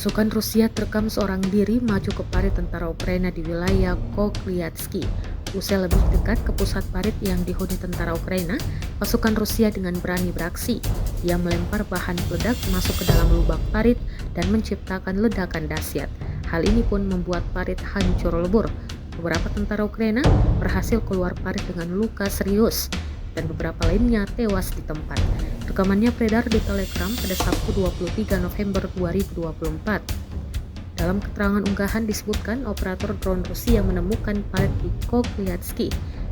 Pasukan Rusia terekam seorang diri maju ke parit tentara Ukraina di wilayah Kokliatsky. Usai lebih dekat ke pusat parit yang dihuni tentara Ukraina, pasukan Rusia dengan berani beraksi. Ia melempar bahan peledak masuk ke dalam lubang parit dan menciptakan ledakan dahsyat. Hal ini pun membuat parit hancur lebur. Beberapa tentara Ukraina berhasil keluar parit dengan luka serius dan beberapa lainnya tewas di tempat. Rekamannya beredar di Telegram pada Sabtu 23 November 2024. Dalam keterangan unggahan disebutkan operator drone Rusia menemukan parit di Kokliatsky,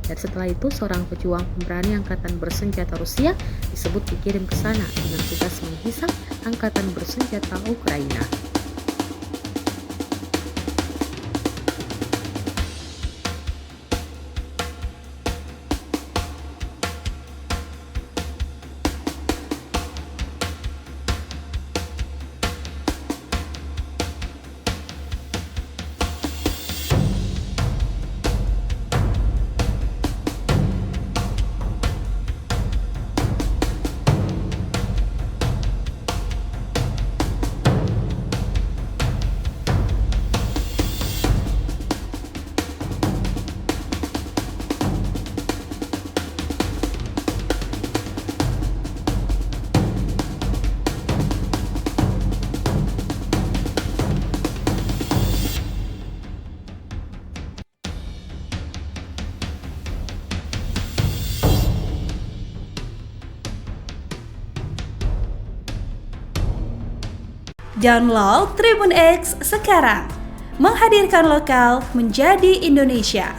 dan setelah itu seorang pejuang pemberani angkatan bersenjata Rusia disebut dikirim ke sana dengan tugas menghisap angkatan bersenjata Ukraina. Download Tribun X sekarang, menghadirkan lokal menjadi Indonesia.